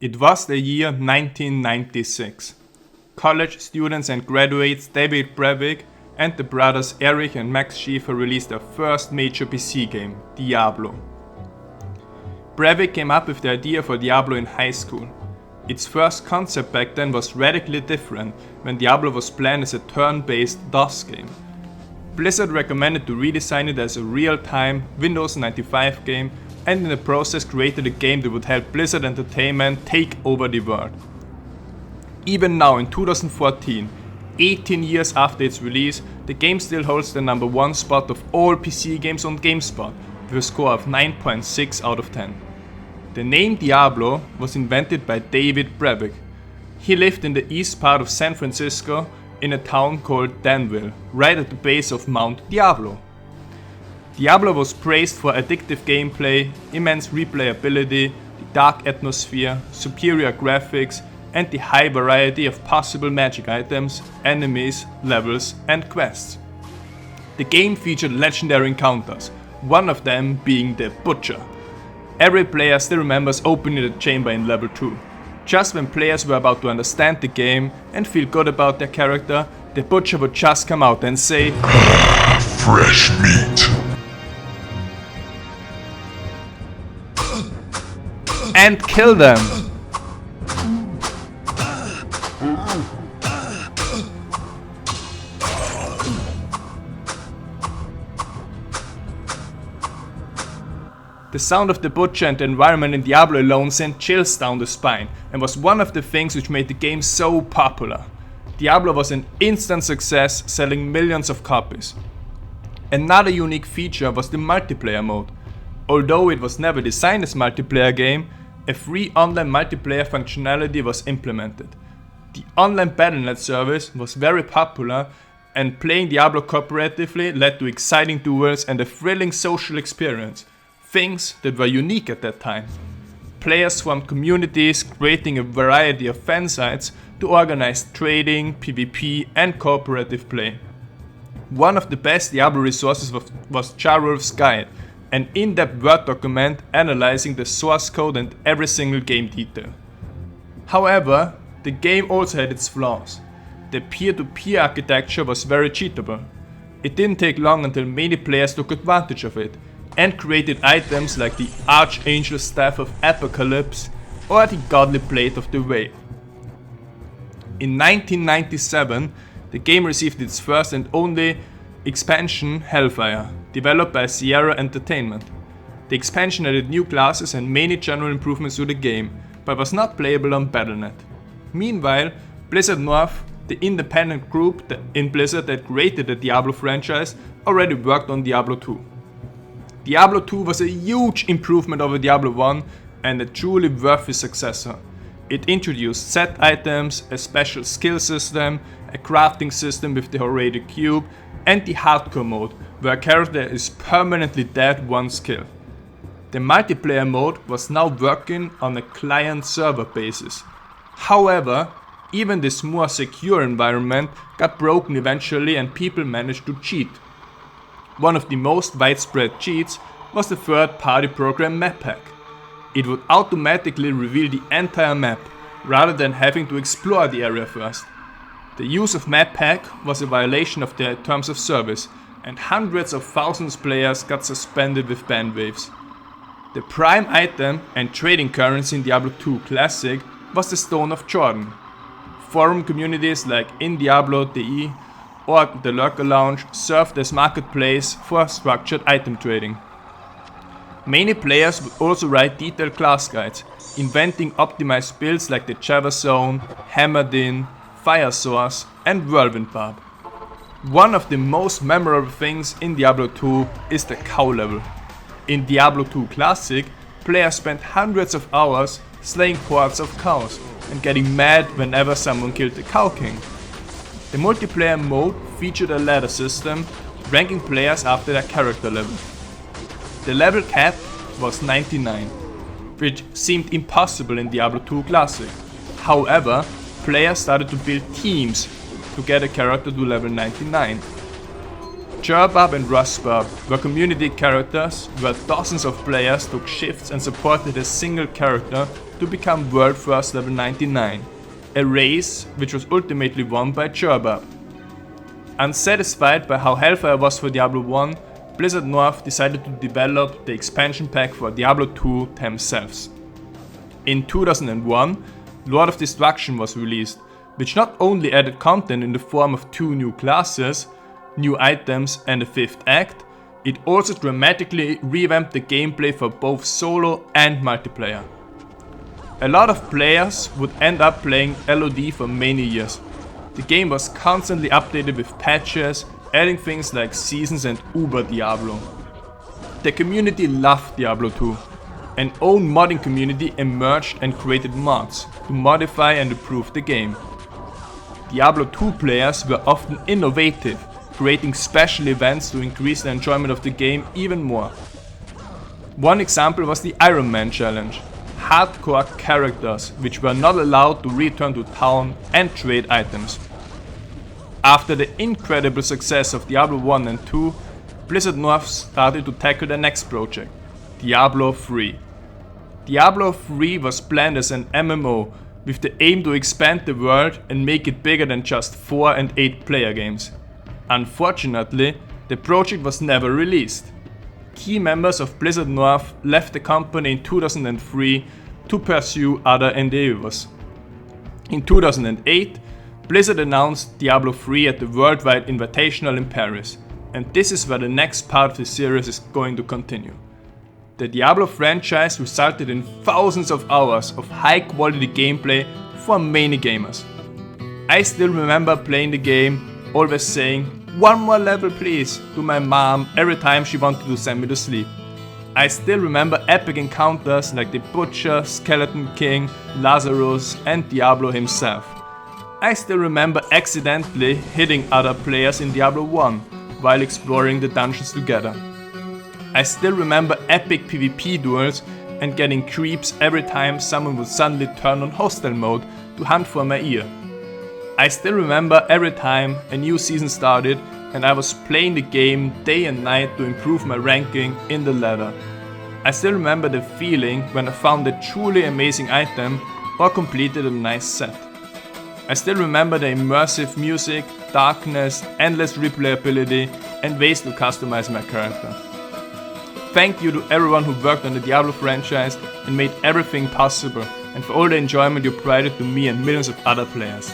It was the year 1996. College students and graduates David Brevik and the brothers Eric and Max Schiefer released their first major PC game, Diablo. Brevik came up with the idea for Diablo in high school. Its first concept back then was radically different when Diablo was planned as a turn-based DOS game. Blizzard recommended to redesign it as a real-time Windows 95 game, and in the process created a game that would help Blizzard Entertainment take over the world. Even now in 2014, 18 years after its release, the game still holds the #1 spot of all PC games on GameSpot with a score of 9.6 out of 10. The name Diablo was invented by David Brevik. He lived in the east part of San Francisco in a town called Danville, right at the base of Mount Diablo. Diablo was praised for addictive gameplay, immense replayability, the dark atmosphere, superior graphics, and the high variety of possible magic items, enemies, levels, and quests. The game featured legendary encounters, one of them being the Butcher. Every player still remembers opening the chamber in level 2. Just when players were about to understand the game and feel good about their character, the Butcher would just come out and say, "Fresh meat." and kill them. The sound of the Butcher and the environment in Diablo alone sent chills down the spine and was one of the things which made the game so popular. Diablo was an instant success, selling millions of copies. Another unique feature was the multiplayer mode. Although it was never designed as a multiplayer game, a free online multiplayer functionality was implemented. The online Battle.net service was very popular, and playing Diablo cooperatively led to exciting duels and a thrilling social experience, things that were unique at that time. Players formed communities, creating a variety of fan sites to organize trading, PvP, and cooperative play. One of the best Diablo resources was Jarulf's Guide, an in-depth Word document analyzing the source code and every single game detail. However, the game also had its flaws. The peer-to-peer architecture was very cheatable. It didn't take long until many players took advantage of it and created items like the Archangel Staff of Apocalypse or the Godly Blade of the Wave. In 1997, the game received its first and only expansion, Hellfire, developed by Sierra Entertainment. The expansion added new classes and many general improvements to the game, but was not playable on Battle.net. Meanwhile, Blizzard North, the independent group in Blizzard that created the Diablo franchise, already worked on Diablo 2. Diablo 2 was a huge improvement over Diablo 1 and a truly worthy successor. It introduced set items, a special skill system, a crafting system with the Horaidic Cube, and the hardcore mode, where a character is permanently dead once killed. The multiplayer mode was now working on a client-server basis. However, even this more secure environment got broken eventually and people managed to cheat. One of the most widespread cheats was the third-party program Map Pack. It would automatically reveal the entire map, rather than having to explore the area first. The use of Map Pack was a violation of their terms of service, and hundreds of thousands of players got suspended with ban waves. The prime item and trading currency in Diablo 2 Classic was the Stone of Jordan. Forum communities like InDiablo.de or the Lurker Lounge served as marketplace for structured item trading. Many players would also write detailed class guides, inventing optimized builds like the Java Zone, Hammerdin, Fire Source, and Whirlwind Barb. One of the most memorable things in Diablo 2 is the cow level. In Diablo 2 Classic, players spent hundreds of hours slaying hordes of cows and getting mad whenever someone killed the Cow King. The multiplayer mode featured a ladder system, ranking players after their character level. The level cap was 99, which seemed impossible in Diablo 2 Classic. However, players started to build teams to get a character to level 99. Gerbarb and Rustbarb were community characters where dozens of players took shifts and supported a single character to become world first level 99, a race which was ultimately won by Gerbab. Unsatisfied by how Hellfire was for Diablo 1, Blizzard North decided to develop the expansion pack for Diablo 2 themselves. In 2001, Lord of Destruction was released, which not only added content in the form of 2 new classes, new items and a 5th act, it also dramatically revamped the gameplay for both solo and multiplayer. A lot of players would end up playing LOD for many years. The game was constantly updated with patches, adding things like seasons and Uber Diablo. The community loved Diablo 2. An own modding community emerged and created mods to modify and improve the game. Diablo 2 players were often innovative, creating special events to increase the enjoyment of the game even more. One example was the Iron Man challenge, hardcore characters which were not allowed to return to town and trade items. After the incredible success of Diablo 1 and 2, Blizzard North started to tackle the next project, Diablo 3. Diablo 3 was planned as an MMO with the aim to expand the world and make it bigger than just 4 and 8 player games. Unfortunately, the project was never released. Key members of Blizzard North left the company in 2003 to pursue other endeavors. In 2008, Blizzard announced Diablo 3 at the Worldwide Invitational in Paris, and this is where the next part of the series is going to continue. The Diablo franchise resulted in thousands of hours of high quality gameplay for many gamers. I still remember playing the game, always saying, "One more level please," to my mom every time she wanted to send me to sleep. I still remember epic encounters like the Butcher, Skeleton King, Lazarus and Diablo himself. I still remember accidentally hitting other players in Diablo 1 while exploring the dungeons together. I still remember epic PvP duels and getting creeps every time someone would suddenly turn on hostile mode to hunt for my ear. I still remember every time a new season started and I was playing the game day and night to improve my ranking in the ladder. I still remember the feeling when I found a truly amazing item or completed a nice set. I still remember the immersive music, darkness, endless replayability and ways to customize my character. Thank you to everyone who worked on the Diablo franchise and made everything possible, and for all the enjoyment you provided to me and millions of other players.